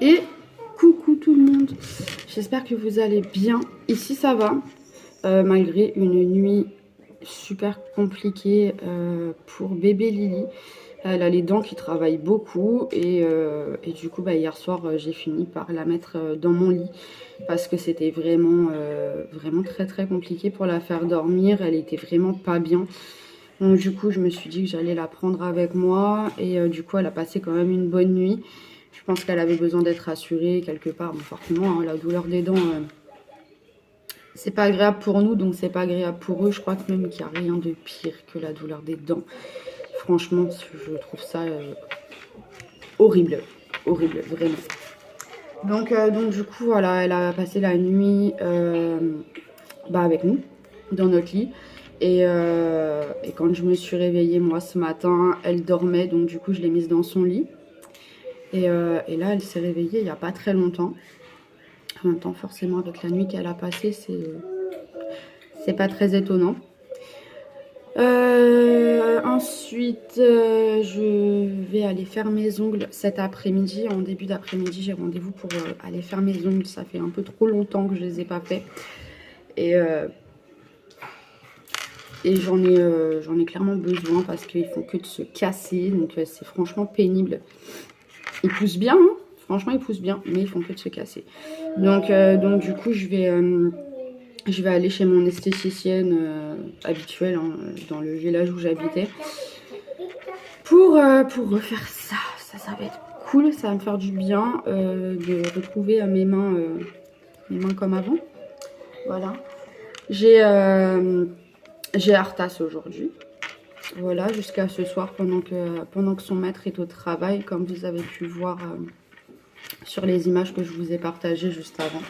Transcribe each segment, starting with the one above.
Et coucou tout le monde, j'espère que vous allez bien. Ici ça va, malgré une nuit super compliquée pour bébé Lily. Elle a les dents qui travaillent beaucoup et du coup hier soir j'ai fini par la mettre dans mon lit parce que c'était vraiment très très compliqué pour la faire dormir. Elle était vraiment pas bien. Donc du coup je me suis dit que j'allais la prendre avec moi et du coup elle a passé quand même une bonne nuit. Je pense qu'elle avait besoin d'être rassurée quelque part. Bon, forcément, hein, la douleur des dents, c'est pas agréable pour nous, donc c'est pas agréable pour eux. Je crois que même qu'il n'y a rien de pire que la douleur des dents. Franchement, je trouve ça horrible. Horrible, vraiment. Donc du coup, voilà, elle a passé la nuit avec nous, dans notre lit. Et quand je me suis réveillée, moi, ce matin, elle dormait. Donc du coup, je l'ai mise dans son lit. Et là, elle s'est réveillée il n'y a pas très longtemps. En même temps, forcément, avec la nuit qu'elle a passée, c'est pas très étonnant. Ensuite, je vais aller faire mes ongles cet après-midi. En début d'après-midi, j'ai rendez-vous pour aller faire mes ongles. Ça fait un peu trop longtemps que je les ai pas fait. Et j'en ai clairement besoin parce qu'ils font que de se casser. Donc, c'est franchement pénible. Ils poussent bien, hein, franchement ils poussent bien, mais ils font que de se casser. Donc du coup je vais aller chez mon esthéticienne habituelle, hein, dans le village où j'habitais, pour refaire ça. Ça va être cool, ça va me faire du bien de retrouver mes mains comme avant. Voilà. J'ai Arthas aujourd'hui. Voilà, jusqu'à ce soir, pendant que son maître est au travail, comme vous avez pu voir sur les images que je vous ai partagées juste avant.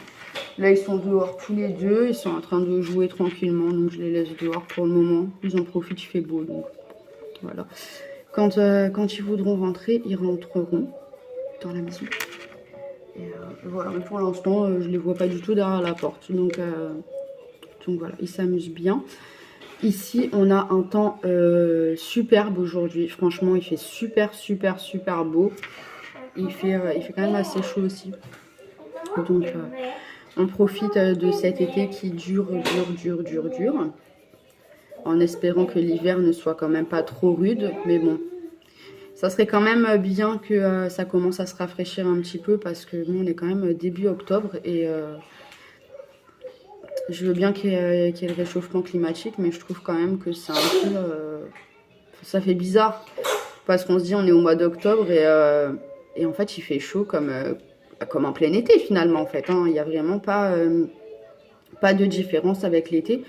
Là, ils sont dehors tous les deux, ils sont en train de jouer tranquillement, donc je les laisse dehors pour le moment. Ils en profitent, il fait beau, donc voilà. Quand ils voudront rentrer, ils rentreront dans la maison. Et voilà, mais pour l'instant, je les vois pas du tout derrière la porte, donc voilà, ils s'amusent bien. Ici, on a un temps superbe aujourd'hui. Franchement, il fait super beau. Il fait quand même assez chaud aussi. Donc, on profite de cet été qui dure. En espérant que l'hiver ne soit quand même pas trop rude. Mais bon, ça serait quand même bien que ça commence à se rafraîchir un petit peu. Parce que bon, on est quand même début octobre et... je veux bien qu'il y ait le réchauffement climatique, mais je trouve quand même que c'est un peu... ça fait bizarre, parce qu'on se dit on est au mois d'octobre et en fait il fait chaud comme en plein été finalement en fait. Hein. Il n'y a vraiment pas de différence avec l'été.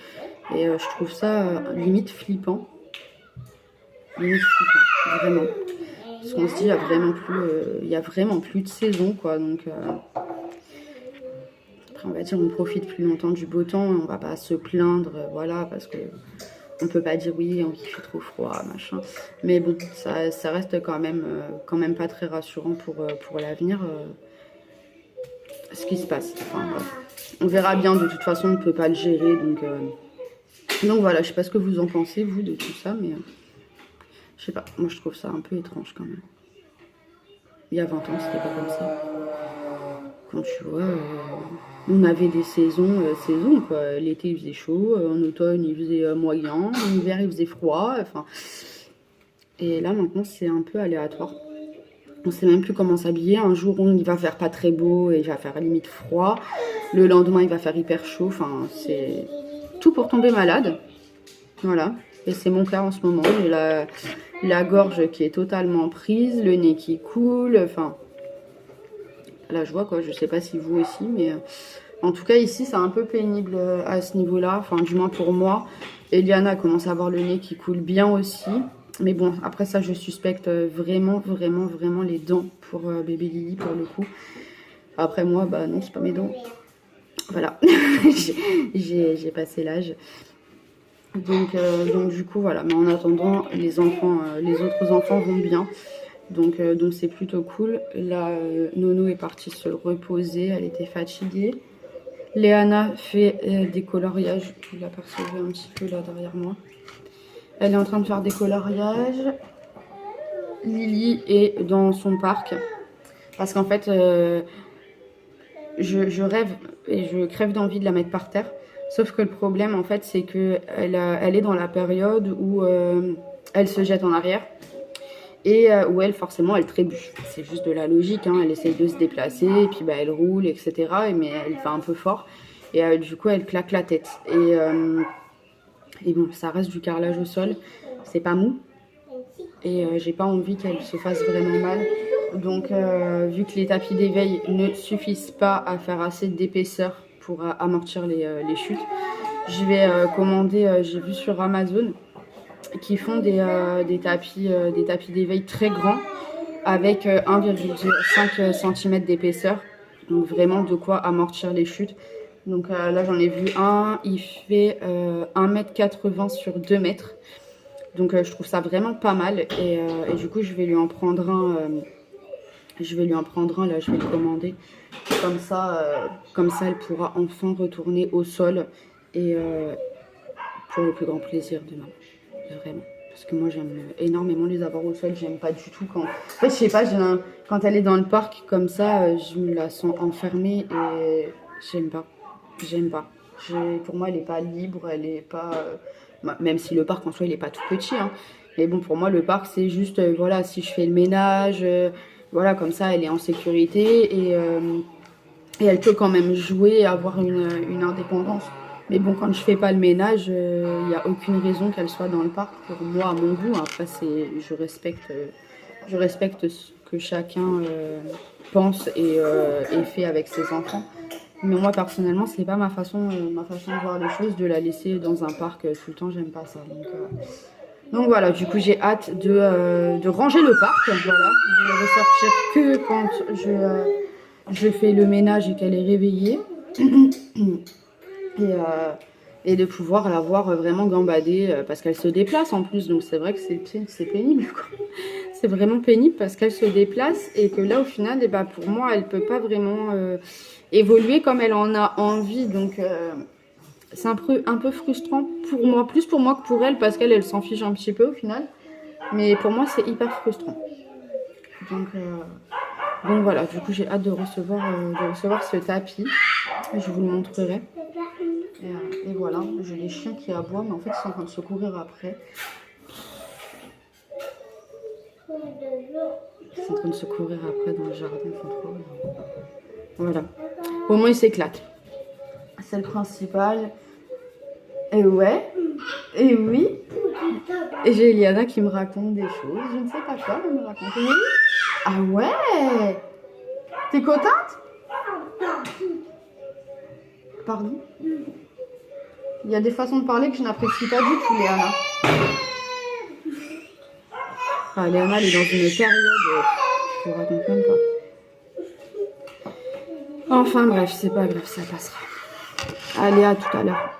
Et je trouve ça limite flippant. Limite flippant, vraiment. Parce qu'on se dit il y a vraiment plus de saison, quoi. Donc... on va dire on profite plus longtemps du beau temps, on va pas se plaindre, voilà, parce que on peut pas dire oui, il fait trop froid, machin. Mais bon, ça reste quand même pas très rassurant pour l'avenir, ce qui se passe. Enfin, on verra bien, de toute façon, on ne peut pas le gérer, donc voilà, je sais pas ce que vous en pensez, vous, de tout ça, Je sais pas, moi je trouve ça un peu étrange quand même. Il y a 20 ans, c'était pas comme ça. Quand tu vois, on avait des saisons quoi. L'été il faisait chaud, en automne il faisait moyen, en hiver il faisait froid, enfin. Et là maintenant c'est un peu aléatoire. On sait même plus comment s'habiller. Un jour il va faire pas très beau et il va faire limite froid. Le lendemain il va faire hyper chaud. Enfin c'est tout pour tomber malade. Voilà. Et c'est mon cas en ce moment. J'ai la gorge qui est totalement prise, le nez qui coule. Enfin là je vois quoi. Je sais pas si vous aussi, mais en tout cas ici c'est un peu pénible à ce niveau-là. Enfin du moins pour moi. Eliana commence à avoir le nez qui coule bien aussi. Mais bon, après ça, je suspecte vraiment les dents pour bébé Lily, pour le coup. Après moi, bah non, c'est pas mes dents. Voilà, j'ai passé l'âge. Donc du coup, voilà. Mais en attendant, les autres enfants vont bien. Donc c'est plutôt cool. Là, Nono est partie se reposer, elle était fatiguée. Léana fait des coloriages, vous l'apercevez un petit peu là derrière moi. Elle est en train de faire des coloriages. Lily est dans son parc. Parce qu'en fait, je rêve et je crève d'envie de la mettre par terre. Sauf que le problème, en fait, c'est qu'elle elle est dans la période où elle se jette en arrière. Et où elle, forcément, elle trébuche. C'est juste de la logique, hein. Elle essaye de se déplacer, et puis bah, elle roule, etc. Mais elle va un peu fort. Et du coup, elle claque la tête. Et bon, ça reste du carrelage au sol. C'est pas mou. Et j'ai pas envie qu'elle se fasse vraiment mal. Donc vu que les tapis d'éveil ne suffisent pas à faire assez d'épaisseur pour amortir les chutes, je vais commander, j'ai vu sur Amazon, qui font des tapis d'éveil très grands avec 1,5 cm d'épaisseur. Donc vraiment de quoi amortir les chutes. Donc là j'en ai vu un, il fait 1,80 m sur 2 mètres. Donc je trouve ça vraiment pas mal et du coup je vais lui en prendre un. Je vais lui en prendre un là, je vais le commander. Comme ça elle pourra enfin retourner au sol et pour le plus grand plaisir de maman. Vraiment. Parce que moi j'aime énormément les avoir au sol, j'aime pas du tout quand. En fait je sais pas, quand elle est dans le parc comme ça, je me la sens enfermée et j'aime pas. J'aime pas. Pour moi elle est pas libre, elle est pas. Même si le parc en soi il est pas tout petit, hein. Mais bon pour moi le parc c'est juste voilà, si je fais le ménage, voilà, comme ça elle est en sécurité et elle peut quand même jouer et avoir une indépendance. Mais bon quand je fais pas le ménage, il n'y a aucune raison qu'elle soit dans le parc pour moi à mon goût. Après je respecte ce que chacun pense et fait avec ses enfants. Mais moi personnellement c'est pas ma façon de voir les choses, de la laisser dans un parc tout le temps, j'aime pas ça. Donc voilà, du coup j'ai hâte de ranger le parc, voilà, de le ressortir que quand je fais le ménage et qu'elle est réveillée. Et de pouvoir la voir vraiment gambader parce qu'elle se déplace en plus, donc c'est vrai que c'est pénible quoi. C'est vraiment pénible parce qu'elle se déplace et que là au final et bah, pour moi elle peut pas vraiment évoluer comme elle en a envie, donc c'est un peu frustrant pour moi, plus pour moi que pour elle parce qu'elle s'en fiche un petit peu au final, mais pour moi c'est hyper frustrant. Donc voilà, du coup j'ai hâte de recevoir ce tapis, je vous le montrerai. Et voilà, j'ai les chiens qui aboient, mais en fait ils sont en train de se courir après. Ils sont en train de se courir après dans le jardin, ils sont trop bien. Voilà, au moins ils s'éclatent. C'est le principal. Et ouais, et oui. Et j'ai Eliana qui me raconte des choses, je ne sais pas quoi, elle me raconte. Oui. Ah ouais. T'es contente? Pardon? Il y a des façons de parler que je n'apprécie pas du tout, Léana. Ah, Léana, elle est dans une période, je vous raconte même pas. Enfin bref, c'est pas grave, ça passera. Allez, à tout à l'heure.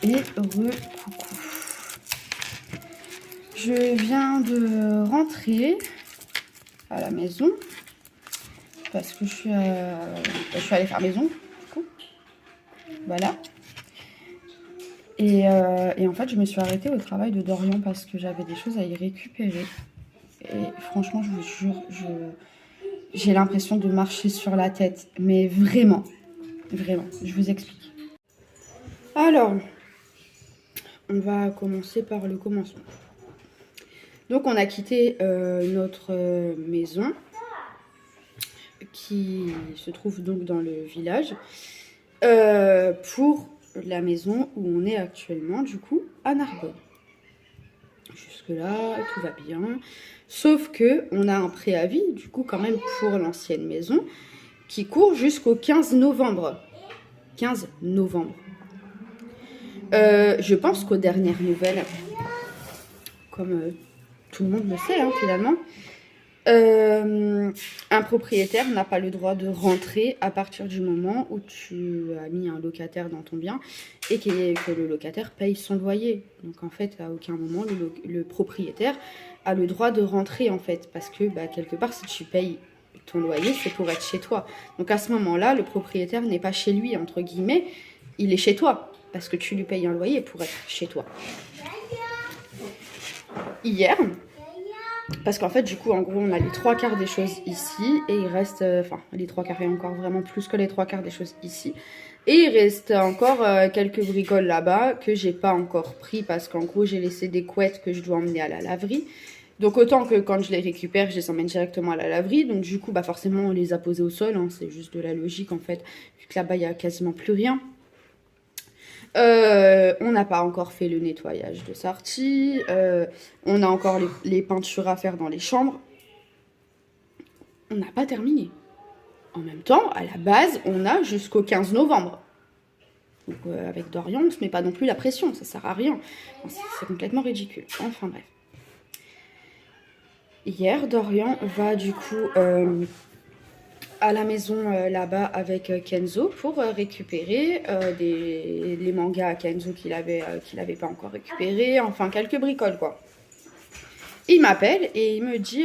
Et coucou. Je viens de rentrer à la maison parce que je suis allée faire maison, du coup. Voilà. Et en fait, je me suis arrêtée au travail de Dorian parce que j'avais des choses à y récupérer. Et franchement, je vous jure, j'ai l'impression de marcher sur la tête. Mais vraiment, vraiment, je vous explique. Alors, on va commencer par le commencement. Donc, on a quitté notre maison qui se trouve donc dans le village pour la maison où on est actuellement, du coup, à Narbonne. Jusque-là, tout va bien. Sauf que on a un préavis, du coup, quand même, pour l'ancienne maison, qui court jusqu'au 15 novembre. 15 novembre. Je pense qu'aux dernières nouvelles, comme tout le monde le sait, hein, finalement, un propriétaire n'a pas le droit de rentrer à partir du moment où tu as mis un locataire dans ton bien et que le locataire paye son loyer. Donc en fait, à aucun moment le propriétaire a le droit de rentrer en fait, parce que quelque part, si tu payes ton loyer, c'est pour être chez toi. Donc à ce moment-là, le propriétaire n'est pas chez lui, entre guillemets, il est chez toi, parce que tu lui payes un loyer pour être chez toi. Hier, parce qu'en fait, du coup, en gros, on a les 3/4 des choses ici. Et il reste, enfin, les 3/4 et encore vraiment plus que les 3/4 des choses ici. Et il reste encore quelques bricoles là-bas que j'ai pas encore pris. Parce qu'en gros, j'ai laissé des couettes que je dois emmener à la laverie. Donc autant que quand je les récupère, je les emmène directement à la laverie. Donc du coup, forcément, on les a posées au sol. Hein, c'est juste de la logique, en fait. Vu que là-bas, il n'y a quasiment plus rien. On n'a pas encore fait le nettoyage de sortie. On a encore les peintures à faire dans les chambres. On n'a pas terminé. En même temps, à la base, on a jusqu'au 15 novembre. Donc avec Dorian, on ne se met pas non plus la pression. Ça sert à rien. C'est complètement ridicule. Enfin bref. Hier, Dorian va du coup à la maison là-bas avec Kenzo pour récupérer les mangas à Kenzo qu'il avait pas encore récupéré, enfin quelques bricoles quoi. Il m'appelle et il me dit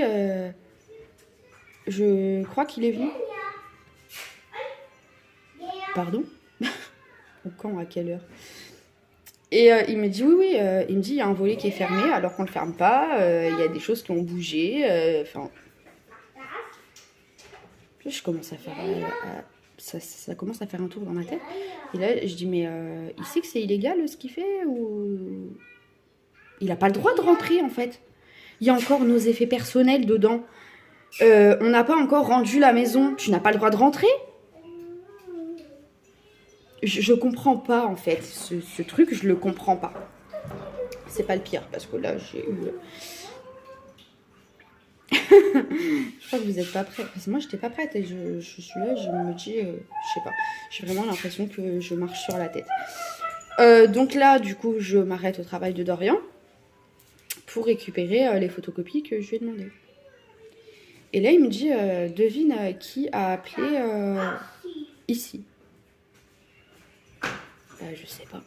je crois qu'il est venu. Pardon? Quand, à quelle heure? Et il me dit oui, il me dit il y a un volet qui est fermé alors qu'on le ferme pas, il y a des choses qui ont bougé, enfin... Je commence à faire... ça commence à faire un tour dans ma tête. Et là, je dis, mais il sait que c'est illégal ce qu'il fait ou... Il n'a pas le droit de rentrer, en fait. Il y a encore nos effets personnels dedans. On n'a pas encore rendu la maison. Tu n'as pas le droit de rentrer? Je comprends pas, en fait. Ce truc, je le comprends pas. C'est pas le pire, parce que là, j'ai eu... Je crois que vous n'êtes pas prêts. Parce que moi, j'étais pas prête et je suis là, je me dis, je sais pas. J'ai vraiment l'impression que je marche sur la tête. Donc là, du coup, je m'arrête au travail de Dorian pour récupérer les photocopies que je lui ai demandées. Et là, il me dit, devine qui a appelé ici. Je sais pas.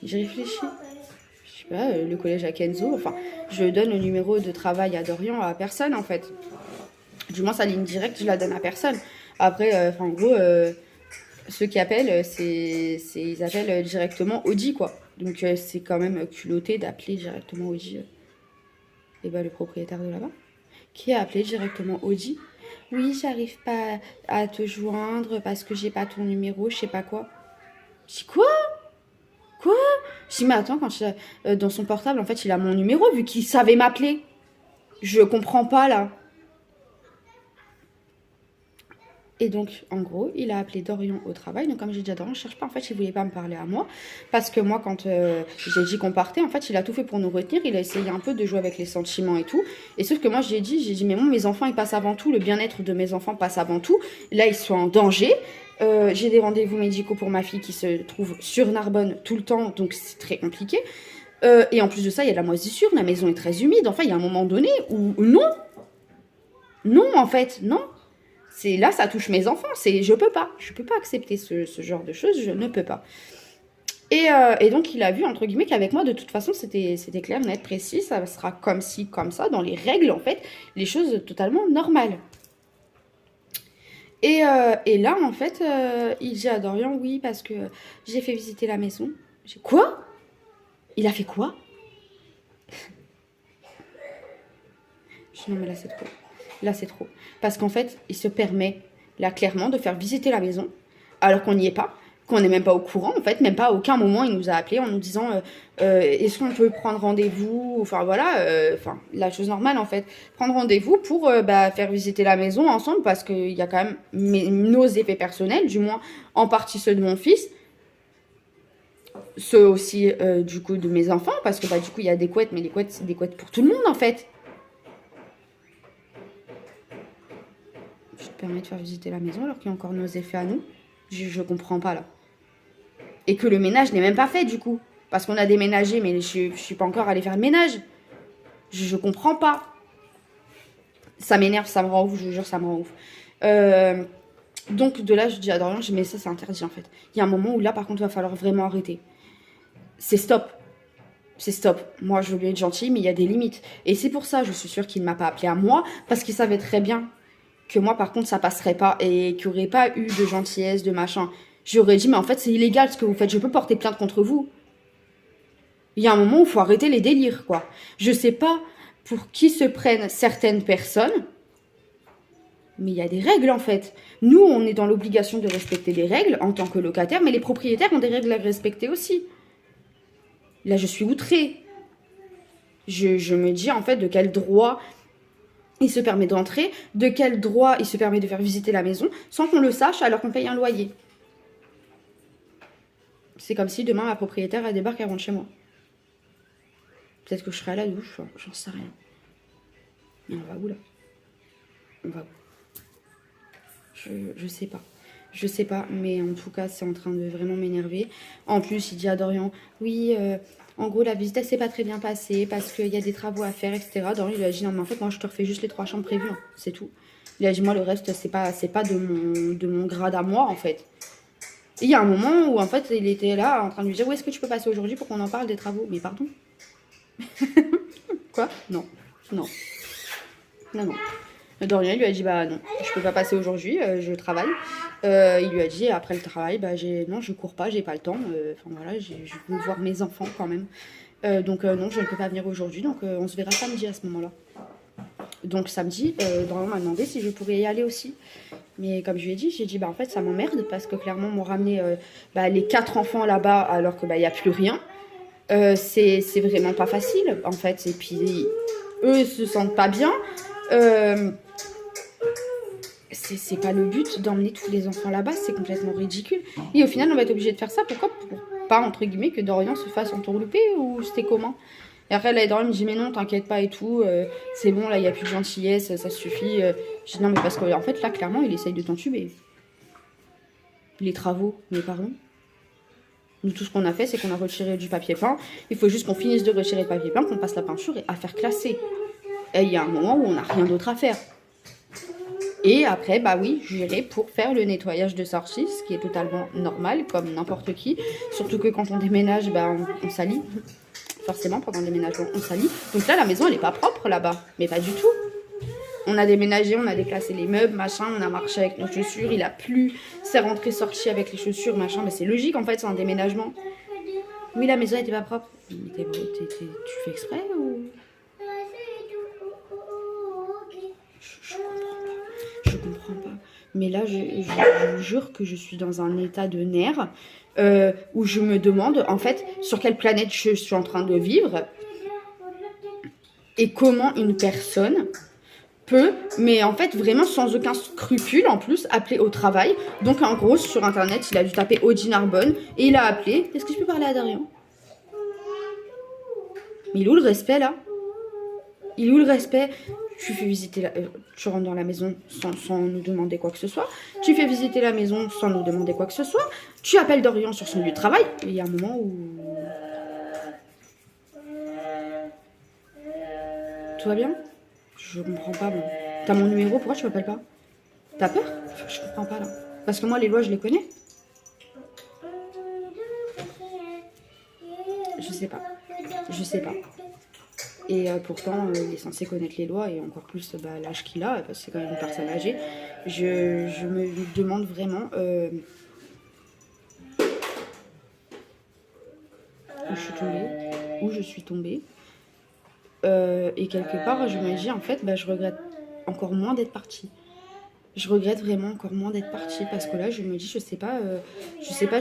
J'ai réfléchi. Je sais pas, le collège à Kenzo. Enfin, je donne le numéro de travail à Dorian à personne, en fait. Du moins, sa ligne directe, je la donne à personne. Après, en gros, ceux qui appellent, ils appellent directement Audi, quoi. Donc, c'est quand même culotté d'appeler directement Audi. Et le propriétaire de là-bas, qui a appelé directement Audi. Oui, j'arrive pas à te joindre parce que j'ai pas ton numéro, je sais pas quoi. Je dis quoi? Quoi? Je dis mais attends, dans son portable, en fait, il a mon numéro vu qu'il savait m'appeler. Je comprends pas là. Et donc, en gros, il a appelé Dorian au travail. Donc, comme j'ai dit à Dorian, je cherche pas. En fait, il voulait pas me parler à moi. Parce que moi, quand j'ai dit qu'on partait, en fait, il a tout fait pour nous retenir. Il a essayé un peu de jouer avec les sentiments et tout. Et sauf que moi, j'ai dit, mais bon, mes enfants, ils passent avant tout. Le bien-être de mes enfants passe avant tout. Là, ils sont en danger. J'ai des rendez-vous médicaux pour ma fille qui se trouve sur Narbonne tout le temps. Donc, c'est très compliqué. Et en plus de ça, il y a de la moisissure. La maison est très humide. Enfin, il y a un moment donné où non. Non, en fait, non. Là, ça touche mes enfants. Je peux pas accepter ce genre de choses. Je ne peux pas. Et donc, il a vu, entre guillemets, qu'avec moi, de toute façon, c'était clair, net, précis. Ça sera comme ci, comme ça, dans les règles, en fait. Les choses totalement normales. Et là, en fait, il dit à Dorian, oui, parce que j'ai fait visiter la maison. J'ai quoi? Il a fait quoi? Je dis, non, mais là, c'est trop. Là, c'est trop. Parce qu'en fait, il se permet, là, clairement, de faire visiter la maison, alors qu'on n'y est pas, qu'on n'est même pas au courant, en fait. Même pas à aucun moment, il nous a appelé en nous disant est-ce qu'on peut prendre rendez-vous? Enfin, voilà, la chose normale, en fait. Prendre rendez-vous pour faire visiter la maison ensemble, parce qu'il y a quand même nos effets personnels, du moins en partie ceux de mon fils, ceux aussi, du coup, de mes enfants, parce que du coup, il y a des couettes, mais les couettes, c'est des couettes pour tout le monde, en fait. Je te permets de faire visiter la maison alors qu'il y a encore nos effets à nous. Je comprends pas là. Et que le ménage n'est même pas fait du coup. Parce qu'on a déménagé, mais je suis pas encore allée faire le ménage. Je comprends pas. Ça m'énerve, ça me rend ouf, je vous jure, ça me rend ouf. Donc de là, je dis à Dorian, mais ça c'est interdit en fait. Il y a un moment où là par contre, il va falloir vraiment arrêter. C'est stop. C'est stop. Moi, je veux bien être gentille, mais il y a des limites. Et c'est pour ça, je suis sûre qu'il ne m'a pas appelé à moi, parce qu'il savait très bien que moi, par contre, ça passerait pas et qu'il n'y aurait pas eu de gentillesse, de machin. J'aurais dit, mais en fait, c'est illégal ce que vous faites. Je peux porter plainte contre vous. Il y a un moment où il faut arrêter les délires, quoi. Je sais pas pour qui se prennent certaines personnes, mais il y a des règles, en fait. Nous, on est dans l'obligation de respecter les règles en tant que locataire, mais les propriétaires ont des règles à respecter aussi. Là, je suis outrée. Je me dis, en fait, de quel droit il se permet d'entrer, de quel droit il se permet de faire visiter la maison, sans qu'on le sache alors qu'on paye un loyer. C'est comme si demain, ma propriétaire, elle débarque et rentre chez moi. Peut-être que je serai à la douche, j'en sais rien. Mais on va où, là? On va où? Je sais pas. Je sais pas, mais en tout cas, c'est en train de vraiment m'énerver. En plus, il dit à Dorian, oui, en gros, la visite, elle s'est pas très bien passée parce qu'il y a des travaux à faire, etc. Dorian, il lui a dit, non, mais en fait, moi, je te refais juste les 3 chambres prévues, hein, c'est tout. Il a dit, moi, le reste, c'est pas de mon grade à moi, en fait. Et il y a un moment où, en fait, il était là, en train de lui dire, où est-ce que tu peux passer aujourd'hui pour qu'on en parle des travaux? Mais pardon? Quoi? Non. Non. Non, non. Dorian lui a dit bah non, je peux pas passer aujourd'hui, je travaille. Il lui a dit après le travail bah non je cours pas, j'ai pas le temps. Enfin voilà, je veux voir mes enfants quand même. Donc non je ne peux pas venir aujourd'hui, donc on se verra samedi à ce moment-là. Donc samedi, Dorian m'a demandé si je pourrais y aller aussi. Mais comme je lui ai dit, j'ai dit bah en fait ça m'emmerde parce que clairement m'ont ramené les 4 enfants là-bas alors que y a plus rien. C'est vraiment pas facile en fait. Et puis eux ils se sentent pas bien. C'est pas le but d'emmener tous les enfants là-bas, c'est complètement ridicule. Et au final, on va être obligé de faire ça. Pourquoi? Pour pas, entre guillemets, que Dorian se fasse entourlouper ou c'était comment? Et après, là, Dorian me dit, mais non, t'inquiète pas et tout, c'est bon, là, il n'y a plus de gentillesse, ça suffit. Je dis, non, mais parce que, en fait, là, clairement, il essaye de t'entuber. Les travaux, mais pardon. Nous, tout ce qu'on a fait, c'est qu'on a retiré du papier peint. Il faut juste qu'on finisse de retirer le papier peint, qu'on passe la peinture et à faire classer. Et il y a un moment où on n'a rien d'autre à faire. Et après, bah oui, j'irai pour faire le nettoyage de sortie, ce qui est totalement normal, comme n'importe qui. Surtout que quand on déménage, bah on salit. Forcément, pendant le déménagement, on salit. Donc là, la maison, elle n'est pas propre là-bas. Mais pas du tout. On a déménagé, on a déplacé les meubles, machin, on a marché avec nos chaussures, il a plu, c'est rentré-sorti avec les chaussures, machin. Mais c'est logique, en fait, c'est un déménagement. Oui, la maison n'était pas propre. Mais tu fais exprès ou... Je comprends pas. Mais là, je vous jure que je suis dans un état de nerfs où je me demande, en fait, sur quelle planète je suis en train de vivre et comment une personne peut, mais en fait, vraiment sans aucun scrupule, en plus, appeler au travail. Donc, en gros, sur Internet, il a dû taper Audine Narbonne et il a appelé. Est-ce que je peux parler à Dorian? Mais il est où le respect, là? Il est où le respect? Tu fais visiter tu rentres dans la maison sans nous demander quoi que ce soit. Tu fais visiter la maison sans nous demander quoi que ce soit. Tu appelles Dorian sur son lieu de travail. Et il y a un moment où... Tout va bien? Je comprends pas, bon. T'as mon numéro, pourquoi tu m'appelles pas? T'as peur? Je comprends pas, là. Parce que moi, les lois, je les connais. sais pas. Je sais pas. Et pourtant, il est censé connaître les lois et encore plus l'âge qu'il a, parce que c'est quand même une personne âgée. Je me demande vraiment où je suis tombée. Où je suis tombée. Et quelque part, je me dis, en fait, je regrette encore moins d'être partie. Je regrette vraiment encore moins d'être partie parce que là, je me dis, je sais pas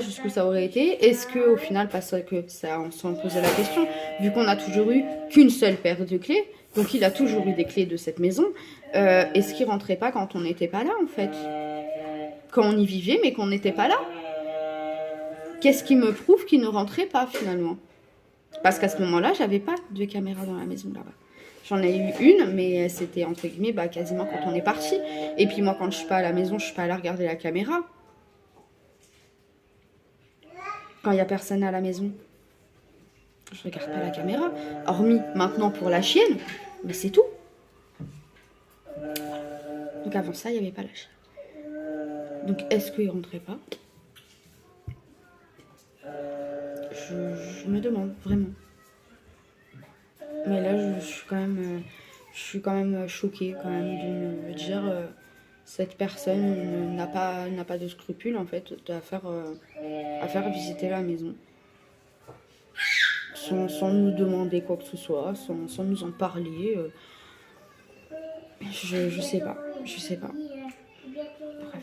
jusqu'où ça aurait été. Est-ce que au final, parce que ça, on s'en posait la question, vu qu'on a toujours eu qu'une seule paire de clés, donc il a toujours eu des clés de cette maison, est-ce qu'il rentrait pas quand on n'était pas là, en fait? Quand on y vivait, mais qu'on n'était pas là? Qu'est-ce qui me prouve qu'il ne rentrait pas, finalement? Parce qu'à ce moment-là, j'avais pas de caméra dans la maison, là-bas. J'en ai eu une, mais c'était entre guillemets quasiment quand on est parti. Et puis moi, quand je suis pas à la maison, je suis pas allée regarder la caméra. Quand il y a personne à la maison, je regarde pas la caméra. Hormis maintenant pour la chienne, mais c'est tout. Donc avant ça, il n'y avait pas la chienne. Donc est-ce qu'il rentrait pas? Je me demande vraiment. Mais là, je suis quand même choquée quand même de me dire cette personne n'a pas de scrupule en fait à faire visiter la maison sans nous demander quoi que ce soit, sans nous en parler. Je sais pas. Bref.